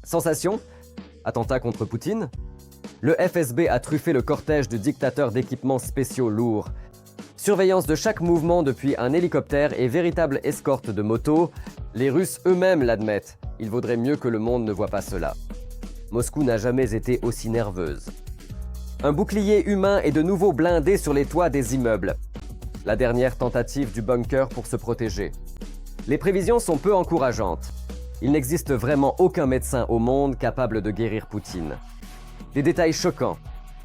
Sensation? Attentat contre Poutine? Le FSB a truffé le cortège du dictateur d'équipements spéciaux lourds. Surveillance de chaque mouvement depuis un hélicoptère et véritable escorte de moto. Les Russes eux-mêmes l'admettent. Il vaudrait mieux que le monde ne voit pas cela. Moscou n'a jamais été aussi nerveuse. Un bouclier humain et de nouveaux blindés sur les toits des immeubles. La dernière tentative du bunker pour se protéger. Les prévisions sont peu encourageantes. Il n'existe vraiment aucun médecin au monde capable de guérir Poutine. Des détails choquants.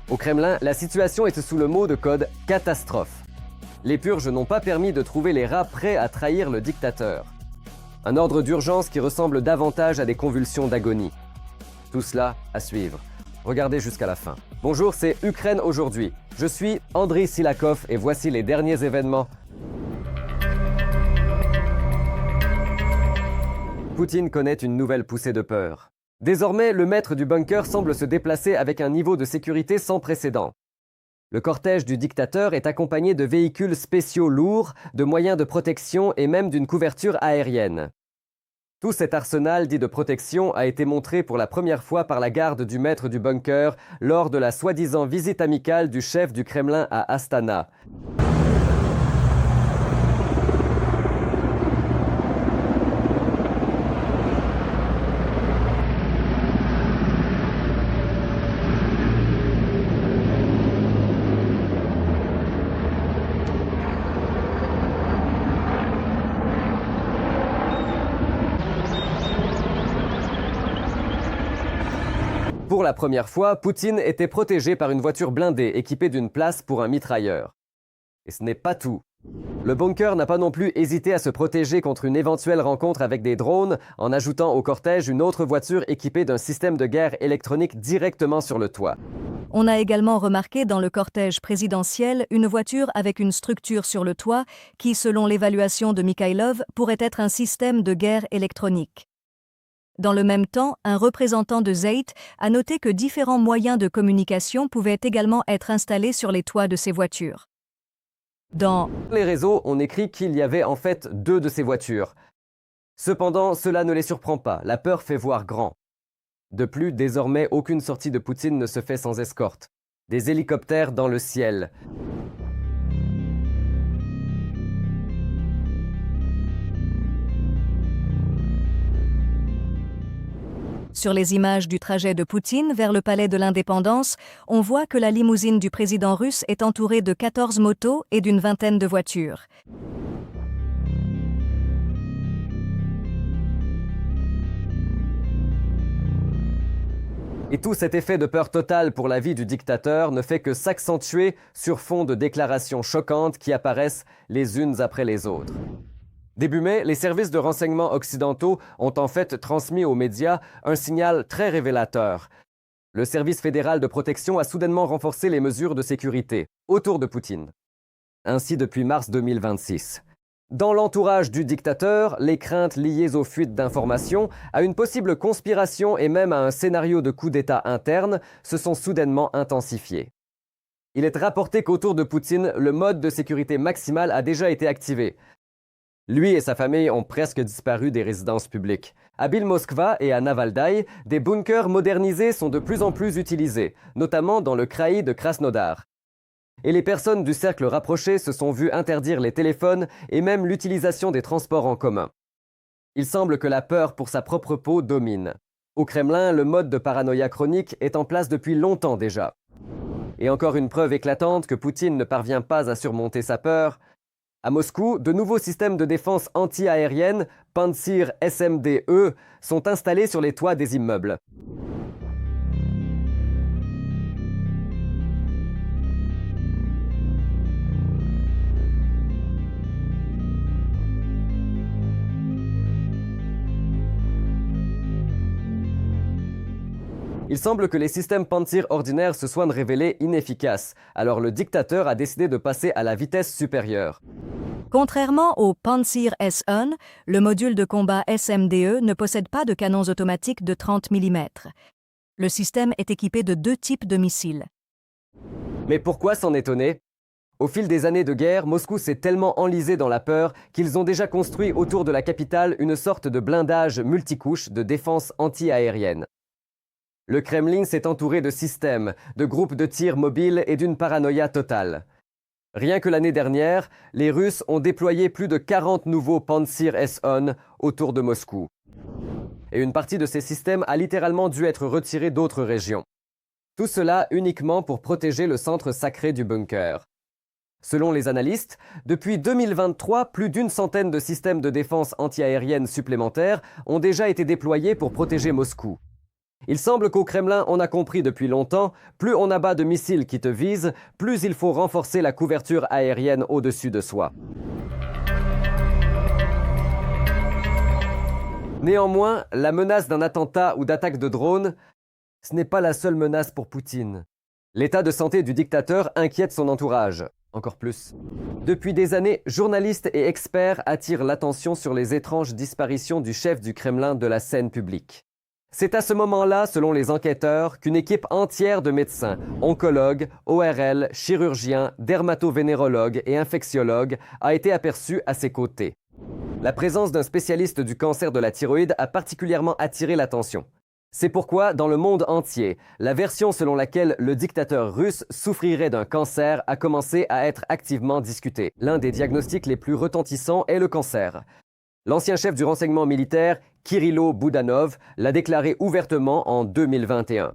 Au Kremlin, la situation est sous le mot de code « catastrophe ». Les purges n'ont pas permis de trouver les rats prêts à trahir le dictateur. Un ordre d'urgence qui ressemble davantage à des convulsions d'agonie. Tout cela à suivre. Regardez jusqu'à la fin. Bonjour, c'est Ukraine aujourd'hui. Je suis Andriy Silakov et voici les derniers événements. Poutine connaît une nouvelle poussée de peur. Désormais, le maître du bunker semble se déplacer avec un niveau de sécurité sans précédent. Le cortège du dictateur est accompagné de véhicules spéciaux lourds, de moyens de protection et même d'une couverture aérienne. Tout cet arsenal dit de protection a été montré pour la première fois par la garde du maître du bunker lors de la soi-disant visite amicale du chef du Kremlin à Astana. Pour la première fois, Poutine était protégé par une voiture blindée équipée d'une place pour un mitrailleur. Et ce n'est pas tout. Le bunker n'a pas non plus hésité à se protéger contre une éventuelle rencontre avec des drones en ajoutant au cortège une autre voiture équipée d'un système de guerre électronique directement sur le toit. On a également remarqué dans le cortège présidentiel une voiture avec une structure sur le toit qui, selon l'évaluation de Mikhailov, pourrait être un système de guerre électronique. Dans le même temps, un représentant de Zeit a noté que différents moyens de communication pouvaient également être installés sur les toits de ces voitures. Dans les réseaux, on écrit qu'il y avait en fait 2 de ces voitures. Cependant, cela ne les surprend pas, la peur fait voir grand. De plus, désormais, aucune sortie de Poutine ne se fait sans escorte. Des hélicoptères dans le ciel. Sur les images du trajet de Poutine vers le palais de l'Indépendance, on voit que la limousine du président russe est entourée de 14 motos et d'une vingtaine de voitures. Et tout cet effet de peur totale pour la vie du dictateur ne fait que s'accentuer sur fond de déclarations choquantes qui apparaissent les unes après les autres. Début mai, les services de renseignement occidentaux ont en fait transmis aux médias un signal très révélateur. Le service fédéral de protection a soudainement renforcé les mesures de sécurité autour de Poutine. Ainsi depuis mars 2026. Dans l'entourage du dictateur, les craintes liées aux fuites d'informations, à une possible conspiration et même à un scénario de coup d'État interne se sont soudainement intensifiées. Il est rapporté qu'autour de Poutine, le mode de sécurité maximale a déjà été activé. Lui et sa famille ont presque disparu des résidences publiques. À Bil-Moskva et à Navaldai, des bunkers modernisés sont de plus en plus utilisés, notamment dans le kraï de Krasnodar. Et les personnes du cercle rapproché se sont vues interdire les téléphones et même l'utilisation des transports en commun. Il semble que la peur pour sa propre peau domine. Au Kremlin, le mode de paranoïa chronique est en place depuis longtemps déjà. Et encore une preuve éclatante que Poutine ne parvient pas à surmonter sa peur. À Moscou, de nouveaux systèmes de défense anti-aérienne, Pantsir SMD-E, sont installés sur les toits des immeubles. Il semble que les systèmes Pantsir ordinaires se soient révélés inefficaces, alors le dictateur a décidé de passer à la vitesse supérieure. Contrairement au Pantsir S1, le module de combat SMDE ne possède pas de canons automatiques de 30 mm. Le système est équipé de 2 types de missiles. Mais pourquoi s'en étonner? Au fil des années de guerre, Moscou s'est tellement enlisé dans la peur qu'ils ont déjà construit autour de la capitale une sorte de blindage multicouche de défense anti-aérienne. Le Kremlin s'est entouré de systèmes, de groupes de tir mobiles et d'une paranoïa totale. Rien que l'année dernière, les Russes ont déployé plus de 40 nouveaux Pantsir S-On autour de Moscou. Et une partie de ces systèmes a littéralement dû être retirée d'autres régions. Tout cela uniquement pour protéger le centre sacré du bunker. Selon les analystes, depuis 2023, plus d'une centaine de systèmes de défense antiaérienne supplémentaires ont déjà été déployés pour protéger Moscou. Il semble qu'au Kremlin, on a compris depuis longtemps, plus on abat de missiles qui te visent, plus il faut renforcer la couverture aérienne au-dessus de soi. Néanmoins, la menace d'un attentat ou d'attaque de drone, ce n'est pas la seule menace pour Poutine. L'état de santé du dictateur inquiète son entourage. Encore plus. Depuis des années, journalistes et experts attirent l'attention sur les étranges disparitions du chef du Kremlin de la scène publique. C'est à ce moment-là, selon les enquêteurs, qu'une équipe entière de médecins, oncologues, ORL, chirurgiens, dermatovénérologues et infectiologues a été aperçue à ses côtés. La présence d'un spécialiste du cancer de la thyroïde a particulièrement attiré l'attention. C'est pourquoi, dans le monde entier, la version selon laquelle le dictateur russe souffrirait d'un cancer a commencé à être activement discutée. L'un des diagnostics les plus retentissants est le cancer. L'ancien chef du renseignement militaire, Kirilo Boudanov, l'a déclaré ouvertement en 2021.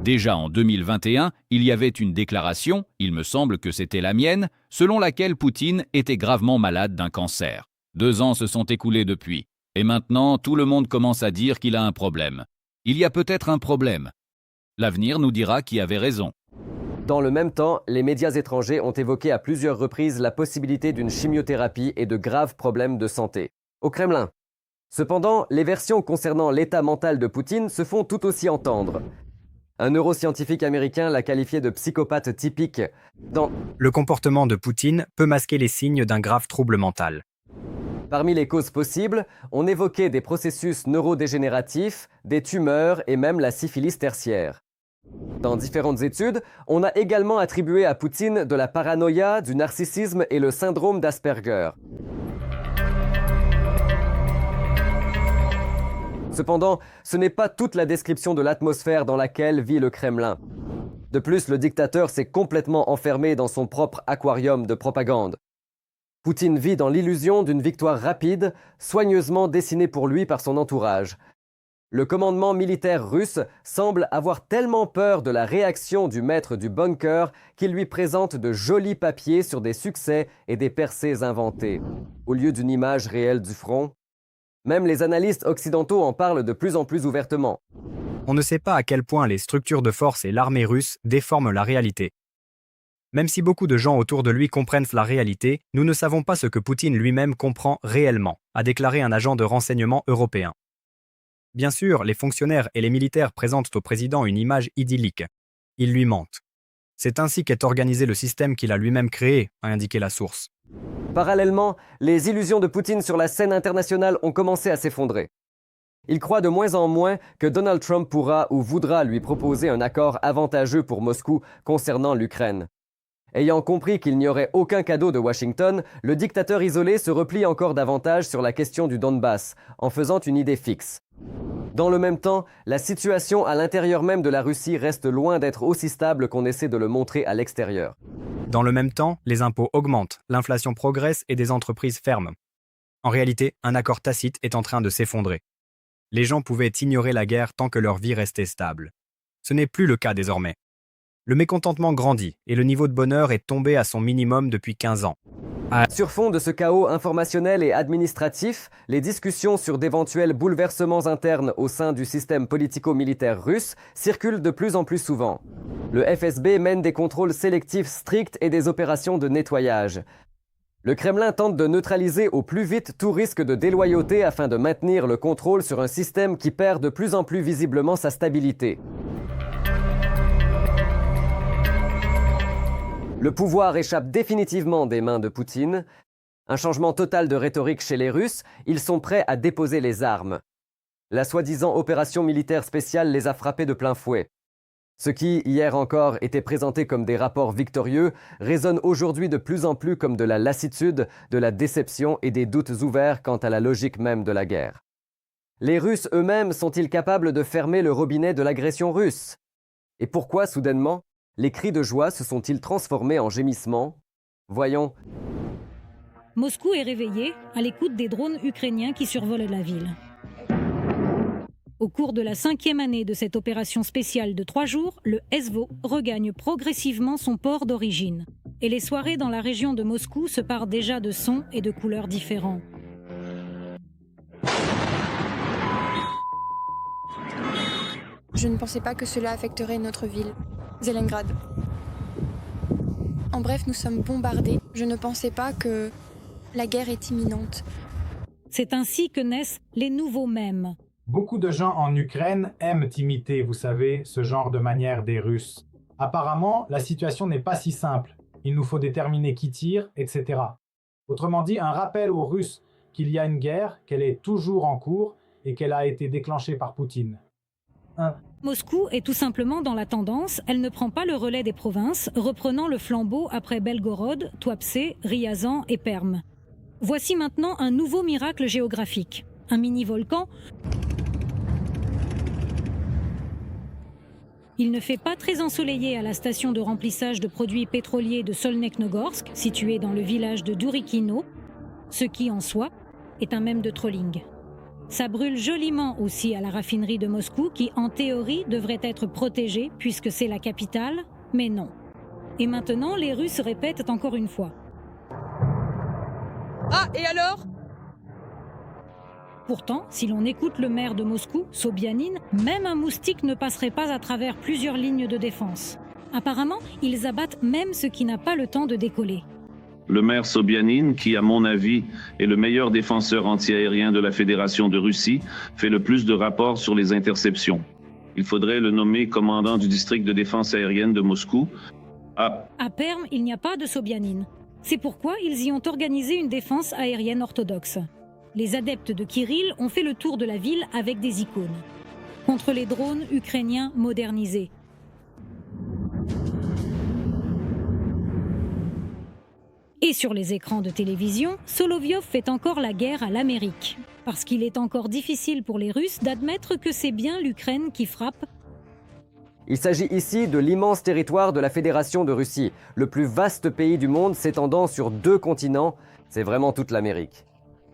Déjà en 2021, il y avait une déclaration, il me semble que c'était la mienne, selon laquelle Poutine était gravement malade d'un cancer. 2 ans se sont écoulés depuis. Et maintenant, tout le monde commence à dire qu'il a un problème. Il y a peut-être un problème. L'avenir nous dira qui avait raison. Dans le même temps, les médias étrangers ont évoqué à plusieurs reprises la possibilité d'une chimiothérapie et de graves problèmes de santé. Au Kremlin. Cependant, les versions concernant l'état mental de Poutine se font tout aussi entendre. Un neuroscientifique américain l'a qualifié de psychopathe typique. Le comportement de Poutine peut masquer les signes d'un grave trouble mental. Parmi les causes possibles, on évoquait des processus neurodégénératifs, des tumeurs et même la syphilis tertiaire. Dans différentes études, on a également attribué à Poutine de la paranoïa, du narcissisme et le syndrome d'Asperger. Cependant, ce n'est pas toute la description de l'atmosphère dans laquelle vit le Kremlin. De plus, le dictateur s'est complètement enfermé dans son propre aquarium de propagande. Poutine vit dans l'illusion d'une victoire rapide, soigneusement dessinée pour lui par son entourage. Le commandement militaire russe semble avoir tellement peur de la réaction du maître du bunker qu'il lui présente de jolis papiers sur des succès et des percées inventées, au lieu d'une image réelle du front. Même les analystes occidentaux en parlent de plus en plus ouvertement. On ne sait pas à quel point les structures de force et l'armée russe déforment la réalité. Même si beaucoup de gens autour de lui comprennent la réalité, nous ne savons pas ce que Poutine lui-même comprend réellement, a déclaré un agent de renseignement européen. Bien sûr, les fonctionnaires et les militaires présentent au président une image idyllique. Ils lui mentent. C'est ainsi qu'est organisé le système qu'il a lui-même créé, a indiqué la source. Parallèlement, les illusions de Poutine sur la scène internationale ont commencé à s'effondrer. Il croit de moins en moins que Donald Trump pourra ou voudra lui proposer un accord avantageux pour Moscou concernant l'Ukraine. Ayant compris qu'il n'y aurait aucun cadeau de Washington, le dictateur isolé se replie encore davantage sur la question du Donbass, en faisant une idée fixe. Dans le même temps, la situation à l'intérieur même de la Russie reste loin d'être aussi stable qu'on essaie de le montrer à l'extérieur. Dans le même temps, les impôts augmentent, l'inflation progresse et des entreprises ferment. En réalité, un accord tacite est en train de s'effondrer. Les gens pouvaient ignorer la guerre tant que leur vie restait stable. Ce n'est plus le cas désormais. Le mécontentement grandit et le niveau de bonheur est tombé à son minimum depuis 15 ans. Sur fond de ce chaos informationnel et administratif, les discussions sur d'éventuels bouleversements internes au sein du système politico-militaire russe circulent de plus en plus souvent. Le FSB mène des contrôles sélectifs stricts et des opérations de nettoyage. Le Kremlin tente de neutraliser au plus vite tout risque de déloyauté afin de maintenir le contrôle sur un système qui perd de plus en plus visiblement sa stabilité. Le pouvoir échappe définitivement des mains de Poutine. Un changement total de rhétorique chez les Russes, ils sont prêts à déposer les armes. La soi-disant opération militaire spéciale les a frappés de plein fouet. Ce qui, hier encore, était présenté comme des rapports victorieux, résonne aujourd'hui de plus en plus comme de la lassitude, de la déception et des doutes ouverts quant à la logique même de la guerre. Les Russes eux-mêmes sont-ils capables de fermer le robinet de l'agression russe? Et pourquoi, soudainement, les cris de joie se sont-ils transformés en gémissements? Voyons. Moscou est réveillé à l'écoute des drones ukrainiens qui survolent la ville. Au cours de la 5e année de cette opération spéciale de 3 jours, le SVO regagne progressivement son port d'origine. Et les soirées dans la région de Moscou se parent déjà de sons et de couleurs différents. Je ne pensais pas que cela affecterait notre ville, Zelengrad. En bref, nous sommes bombardés. Je ne pensais pas que la guerre est imminente. C'est ainsi que naissent les nouveaux mèmes. Beaucoup de gens en Ukraine aiment imiter, vous savez, ce genre de manière des Russes. Apparemment, la situation n'est pas si simple. Il nous faut déterminer qui tire, etc. Autrement dit, un rappel aux Russes qu'il y a une guerre, qu'elle est toujours en cours et qu'elle a été déclenchée par Poutine. Moscou est tout simplement dans la tendance, elle ne prend pas le relais des provinces, reprenant le flambeau après Belgorod, Tuapse, Ryazan et Perm. Voici maintenant un nouveau miracle géographique. Un mini-volcan. Il ne fait pas très ensoleillé à la station de remplissage de produits pétroliers de Solnekhnogorsk, située dans le village de Durikino, ce qui, en soi, est un mème de trolling. Ça brûle joliment aussi à la raffinerie de Moscou, qui, en théorie, devrait être protégée puisque c'est la capitale, mais non. Et maintenant, les Russes répètent encore une fois. Ah, et alors ? Pourtant, si l'on écoute le maire de Moscou, Sobyanin, même un moustique ne passerait pas à travers plusieurs lignes de défense. Apparemment, ils abattent même ce qui n'a pas le temps de décoller. Le maire Sobyanin, qui à mon avis est le meilleur défenseur antiaérien de la Fédération de Russie, fait le plus de rapports sur les interceptions. Il faudrait le nommer commandant du district de défense aérienne de Moscou. À Perm, il n'y a pas de Sobyanin. C'est pourquoi ils y ont organisé une défense aérienne orthodoxe. Les adeptes de Kirill ont fait le tour de la ville avec des icônes. Contre les drones ukrainiens modernisés. Et sur les écrans de télévision, Solovyov fait encore la guerre à l'Amérique. Parce qu'il est encore difficile pour les Russes d'admettre que c'est bien l'Ukraine qui frappe. Il s'agit ici de l'immense territoire de la Fédération de Russie, le plus vaste pays du monde s'étendant sur 2 continents. C'est vraiment toute l'Amérique.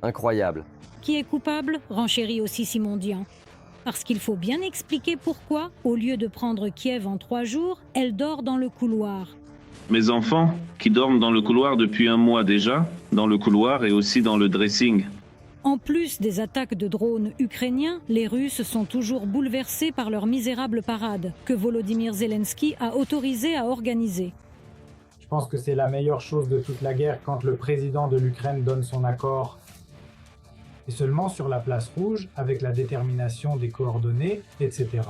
Incroyable. Qui est coupable, renchérit aussi Simon Dian. Parce qu'il faut bien expliquer pourquoi, au lieu de prendre Kiev en 3 jours, elle dort dans le couloir. Mes enfants, qui dorment dans le couloir depuis 1 mois déjà, dans le couloir et aussi dans le dressing. En plus des attaques de drones ukrainiens, les Russes sont toujours bouleversés par leur misérable parade, que Volodymyr Zelensky a autorisé à organiser. Je pense que c'est la meilleure chose de toute la guerre quand le président de l'Ukraine donne son accord. Et seulement sur la place rouge, avec la détermination des coordonnées, etc.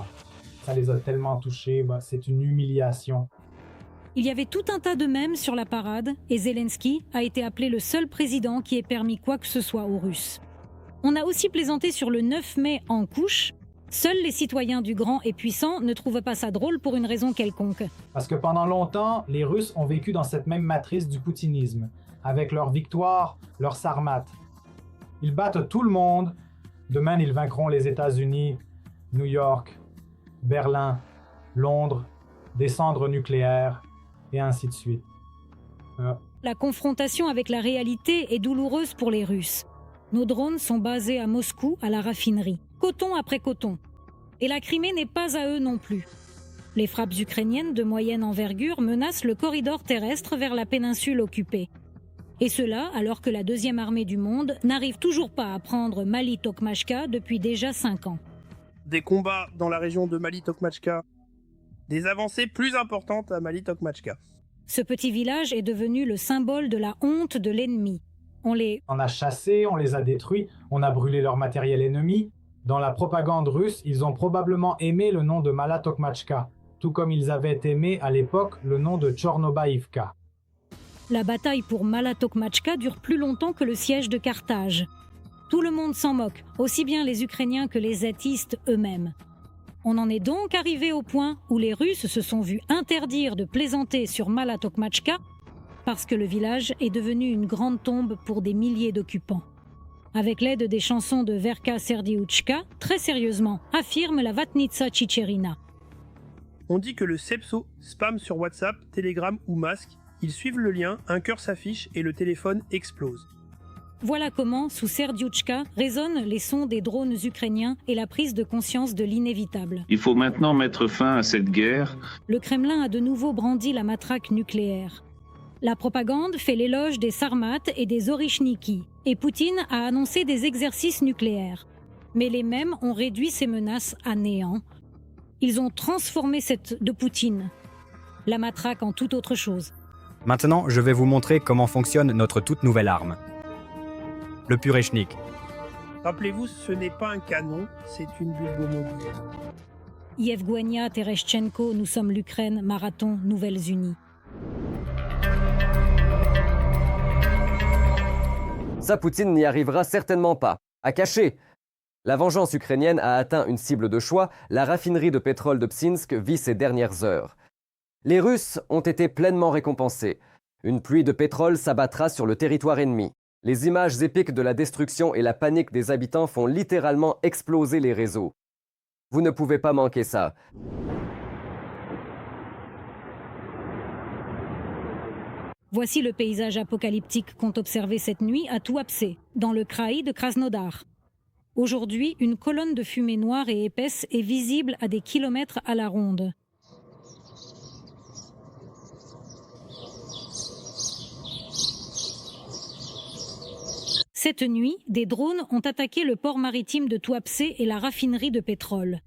Ça les a tellement touchés, c'est une humiliation. Il y avait tout un tas de mèmes sur la parade, et Zelensky a été appelé le seul président qui ait permis quoi que ce soit aux Russes. On a aussi plaisanté sur le 9 mai en couche. Seuls les citoyens du grand et puissant ne trouvent pas ça drôle pour une raison quelconque. Parce que pendant longtemps, les Russes ont vécu dans cette même matrice du poutinisme, avec leur victoire, leur sarmat. Ils battent tout le monde. Demain, ils vaincront les États-Unis, New York, Berlin, Londres, des cendres nucléaires, et ainsi de suite. La confrontation avec la réalité est douloureuse pour les Russes. Nos drones sont basés à Moscou, à la raffinerie. Coton après coton. Et la Crimée n'est pas à eux non plus. Les frappes ukrainiennes de moyenne envergure menacent le corridor terrestre vers la péninsule occupée. Et cela alors que la 2e armée du monde n'arrive toujours pas à prendre Mali-Tokmachka depuis déjà 5 ans. Des combats dans la région de Mali-Tokmachka. Des avancées plus importantes à Mali-Tokmachka. Ce petit village est devenu le symbole de la honte de l'ennemi. On a chassé, on les a détruits, on a brûlé leur matériel ennemi. Dans la propagande russe, ils ont probablement aimé le nom de Mala-Tokmachka, tout comme ils avaient aimé à l'époque le nom de Tchornobaïvka. La bataille pour Mala-Tokmachka dure plus longtemps que le siège de Carthage. Tout le monde s'en moque, aussi bien les Ukrainiens que les Zatistes eux-mêmes. On en est donc arrivé au point où les Russes se sont vus interdire de plaisanter sur Mala Tokmatchka parce que le village est devenu une grande tombe pour des milliers d'occupants. Avec l'aide des chansons de Verka Serdiouchka, très sérieusement, affirme la Vatnitsa Tchitcherina. On dit que le Sepso spam sur WhatsApp, Telegram ou Masque, ils suivent le lien, un cœur s'affiche et le téléphone explose. Voilà comment, sous Serdiouchka, résonnent les sons des drones ukrainiens et la prise de conscience de l'inévitable. Il faut maintenant mettre fin à cette guerre. Le Kremlin a de nouveau brandi la matraque nucléaire. La propagande fait l'éloge des Sarmates et des Orichniki, et Poutine a annoncé des exercices nucléaires. Mais les mêmes ont réduit ces menaces à néant. Ils ont transformé cette de Poutine, la matraque en toute autre chose. Maintenant, je vais vous montrer comment fonctionne notre toute nouvelle arme. Le Purechnik. Rappelez-vous, ce n'est pas un canon, c'est une bulbomobile. Yevgenia Tereshchenko, nous sommes l'Ukraine, Marathon, Nouvelles-Unies. Ça, Poutine n'y arrivera certainement pas. À cacher. La vengeance ukrainienne a atteint une cible de choix. La raffinerie de pétrole de Psinsk vit ses dernières heures. Les Russes ont été pleinement récompensés. Une pluie de pétrole s'abattra sur le territoire ennemi. Les images épiques de la destruction et la panique des habitants font littéralement exploser les réseaux. Vous ne pouvez pas manquer ça. Voici le paysage apocalyptique qu'ont observé cette nuit à Tuapse, dans le kraï de Krasnodar. Aujourd'hui, une colonne de fumée noire et épaisse est visible à des kilomètres à la ronde. Cette nuit, des drones ont attaqué le port maritime de Tuapse et la raffinerie de pétrole.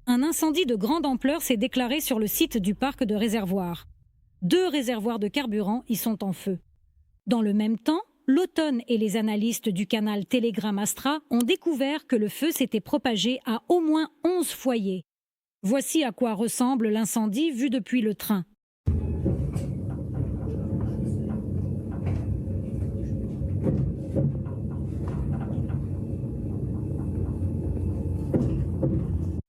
Un incendie de grande ampleur s'est déclaré sur le site du parc de réservoirs. 2 réservoirs de carburant y sont en feu. Dans le même temps, l'Automne et les analystes du canal Telegram Astra ont découvert que le feu s'était propagé à au moins 11 foyers. Voici à quoi ressemble l'incendie vu depuis le train.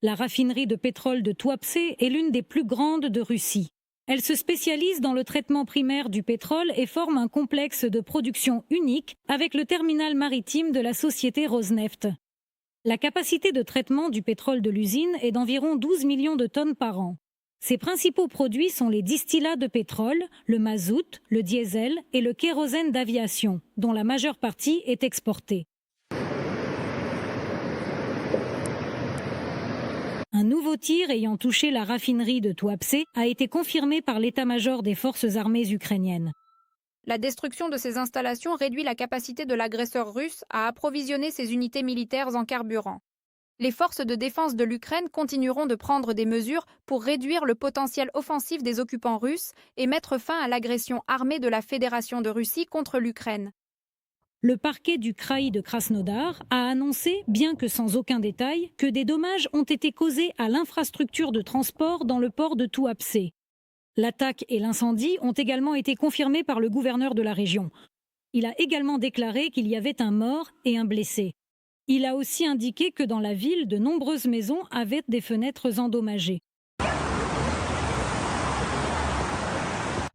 La raffinerie de pétrole de Tuapse est l'une des plus grandes de Russie. Elle se spécialise dans le traitement primaire du pétrole et forme un complexe de production unique avec le terminal maritime de la société Rosneft. La capacité de traitement du pétrole de l'usine est d'environ 12 millions de tonnes par an. Ses principaux produits sont les distillats de pétrole, le mazout, le diesel et le kérosène d'aviation, dont la majeure partie est exportée. Un nouveau tir ayant touché la raffinerie de Tuapse a été confirmé par l'état-major des forces armées ukrainiennes. La destruction de ces installations réduit la capacité de l'agresseur russe à approvisionner ses unités militaires en carburant. Les forces de défense de l'Ukraine continueront de prendre des mesures pour réduire le potentiel offensif des occupants russes et mettre fin à l'agression armée de la Fédération de Russie contre l'Ukraine. Le parquet du kraï de Krasnodar a annoncé, bien que sans aucun détail, que des dommages ont été causés à l'infrastructure de transport dans le port de Tuapse. L'attaque et l'incendie ont également été confirmés par le gouverneur de la région. Il a également déclaré qu'il y avait un mort et un blessé. Il a aussi indiqué que dans la ville, de nombreuses maisons avaient des fenêtres endommagées.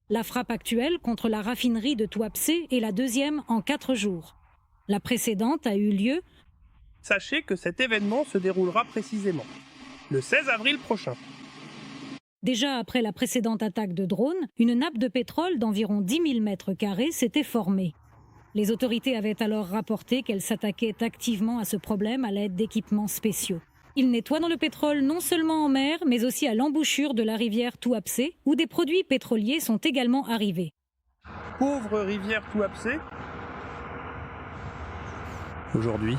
La frappe actuelle contre la raffinerie de Tuapse est la deuxième en 4 jours. La précédente a eu lieu. Sachez que cet événement se déroulera précisément le 16 avril prochain. Déjà après la précédente attaque de drone, une nappe de pétrole d'environ 10 000 mètres carrés s'était formée. Les autorités avaient alors rapporté qu'elles s'attaquaient activement à ce problème à l'aide d'équipements spéciaux. Ils nettoient dans le pétrole non seulement en mer, mais aussi à l'embouchure de la rivière Tuapse, où des produits pétroliers sont également arrivés. Pauvre rivière Tuapse. Aujourd'hui,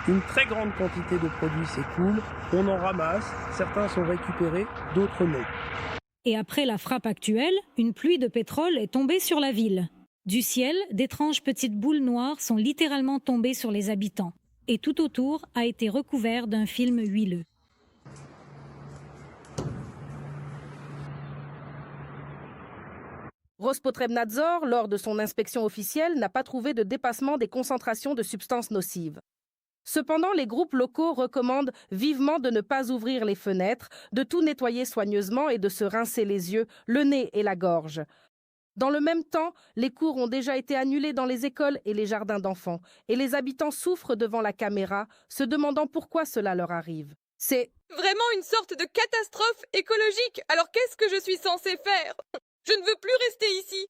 une très grande quantité de produits s'écoule, on en ramasse, certains sont récupérés, d'autres non. Et après la frappe actuelle, une pluie de pétrole est tombée sur la ville. Du ciel, d'étranges petites boules noires sont littéralement tombées sur les habitants. Et tout autour a été recouvert d'un film huileux. Rospotrebnadzor, lors de son inspection officielle, n'a pas trouvé de dépassement des concentrations de substances nocives. Cependant, les groupes locaux recommandent vivement de ne pas ouvrir les fenêtres, de tout nettoyer soigneusement et de se rincer les yeux, le nez et la gorge. Dans le même temps, les cours ont déjà été annulés dans les écoles et les jardins d'enfants, et les habitants souffrent devant la caméra, se demandant pourquoi cela leur arrive. C'est vraiment une sorte de catastrophe écologique. Alors qu'est-ce que je suis censée faire? Je ne veux plus rester ici.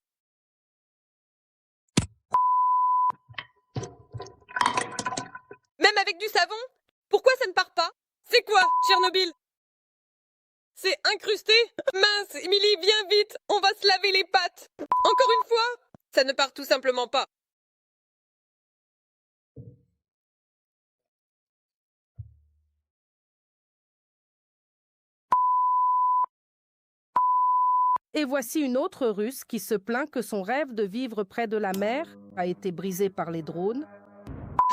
Même avec du savon? Pourquoi ça ne part pas? C'est quoi, Tchernobyl? C'est incrusté? Mince, Émilie, viens vite, on va se laver les pattes. Encore une fois? Ça ne part tout simplement pas. Et voici une autre Russe qui se plaint que son rêve de vivre près de la mer a été brisé par les drones.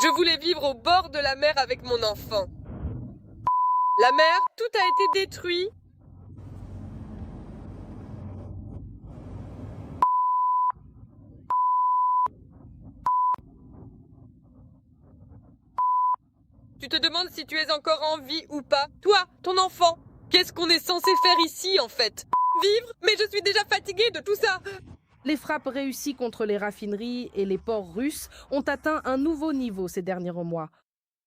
Je voulais vivre au bord de la mer avec mon enfant. La mer, tout a été détruit. Tu te demandes si tu es encore en vie ou pas. Toi, ton enfant, qu'est-ce qu'on est censé faire ici en fait? Vivre? Mais je suis déjà fatiguée de tout ça. Les frappes réussies contre les raffineries et les ports russes ont atteint un nouveau niveau ces derniers mois.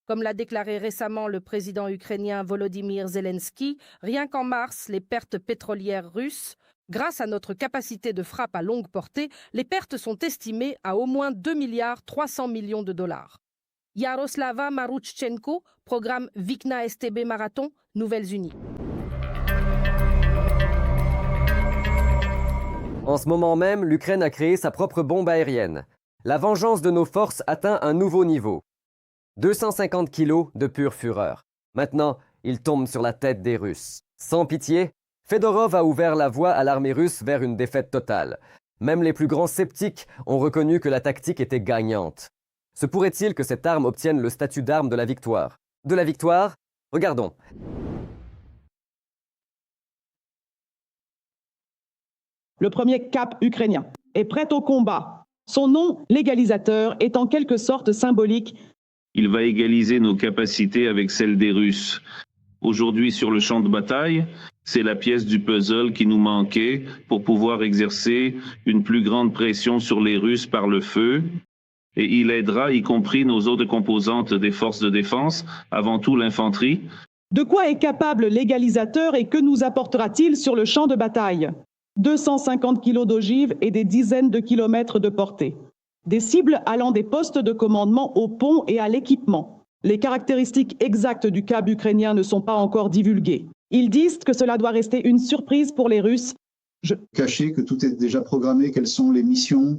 Comme l'a déclaré récemment le président ukrainien Volodymyr Zelensky, rien qu'en mars, les pertes pétrolières russes, grâce à notre capacité de frappe à longue portée, les pertes sont estimées à au moins 2,3 milliards de dollars. Yaroslava Marouchtchenko, programme Vikna STB Marathon, Nouvelles-Unies. En ce moment même, l'Ukraine a créé sa propre bombe aérienne. La vengeance de nos forces atteint un nouveau niveau. 250 kilos de pure fureur. Maintenant, il tombe sur la tête des Russes. Sans pitié, Fedorov a ouvert la voie à l'armée russe vers une défaite totale. Même les plus grands sceptiques ont reconnu que la tactique était gagnante. Se pourrait-il que cette arme obtienne le statut d'arme de la victoire? De la victoire? Regardons. Le premier cap ukrainien est prêt au combat. Son nom, légalisateur, est en quelque sorte symbolique. Il va égaliser nos capacités avec celles des Russes. Aujourd'hui, sur le champ de bataille, c'est la pièce du puzzle qui nous manquait pour pouvoir exercer une plus grande pression sur les Russes par le feu. Et il aidera, y compris nos autres composantes des forces de défense, avant tout l'infanterie. De quoi est capable l'égalisateur et que nous apportera-t-il sur le champ de bataille? 250 kilos d'ogives et des dizaines de kilomètres de portée. Des cibles allant des postes de commandement au pont et à l'équipement. Les caractéristiques exactes du CAB ukrainien ne sont pas encore divulguées. Ils disent que cela doit rester une surprise pour les Russes. Cacher que tout est déjà programmé, quelles sont les missions,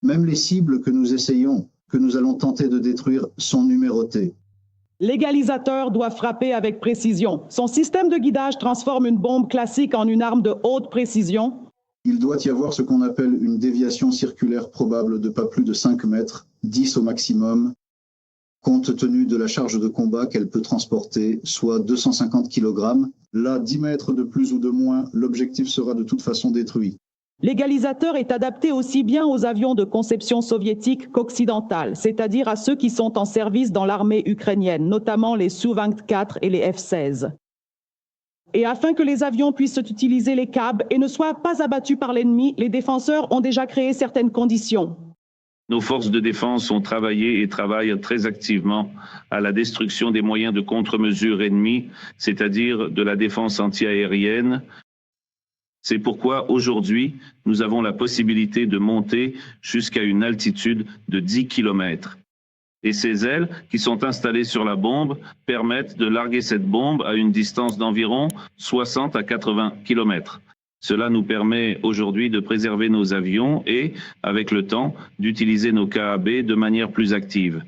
même les cibles que nous allons tenter de détruire sont numérotées. L'égalisateur doit frapper avec précision. Son système de guidage transforme une bombe classique en une arme de haute précision. Il doit y avoir ce qu'on appelle une déviation circulaire probable de pas plus de 5 mètres, 10 au maximum, compte tenu de la charge de combat qu'elle peut transporter, soit 250 kg. Là, 10 mètres de plus ou de moins, l'objectif sera de toute façon détruit. L'égalisateur est adapté aussi bien aux avions de conception soviétique qu'occidentale, c'est-à-dire à ceux qui sont en service dans l'armée ukrainienne, notamment les Su-24 et les F-16. Et afin que les avions puissent utiliser les CAB et ne soient pas abattus par l'ennemi, les défenseurs ont déjà créé certaines conditions. Nos forces de défense ont travaillé et travaillent très activement à la destruction des moyens de contre-mesure ennemis, c'est-à-dire de la défense antiaérienne. C'est pourquoi aujourd'hui, nous avons la possibilité de monter jusqu'à une altitude de 10 km. Et ces ailes qui sont installées sur la bombe permettent de larguer cette bombe à une distance d'environ 60 à 80 km. Cela nous permet aujourd'hui de préserver nos avions et, avec le temps, d'utiliser nos KAB de manière plus active.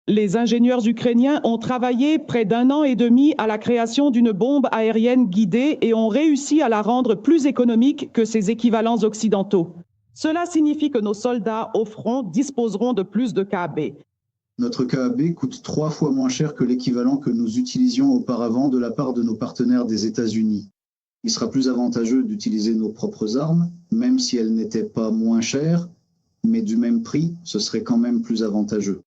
Les ingénieurs ukrainiens ont travaillé près d'1 an et demi à la création d'une bombe aérienne guidée et ont réussi à la rendre plus économique que ses équivalents occidentaux. Cela signifie que nos soldats au front disposeront de plus de KAB. Notre KAB coûte 3 fois moins cher que l'équivalent que nous utilisions auparavant de la part de nos partenaires des États-Unis. Il sera plus avantageux d'utiliser nos propres armes, même si elles n'étaient pas moins chères, mais du même prix, ce serait quand même plus avantageux.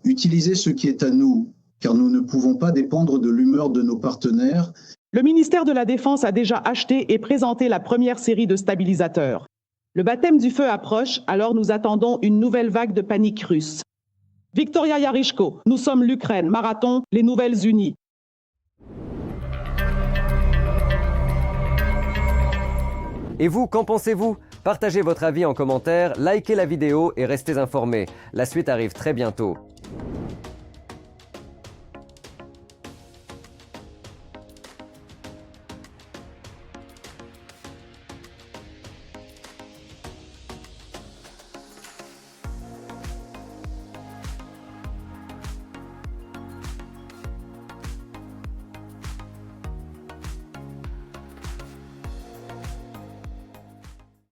Utiliser ce qui est à nous car nous ne pouvons pas dépendre de l'humeur de nos partenaires. Le ministère de la Défense a déjà acheté et présenté la première série de stabilisateurs. Le baptême du feu approche, alors nous attendons une nouvelle vague de panique russe. Victoria Yaryshko, nous sommes l'Ukraine, Marathon, les Nouvelles-Unies. Et vous, qu'en pensez-vous? Partagez votre avis en commentaire, likez la vidéo et restez informés. La suite arrive très bientôt.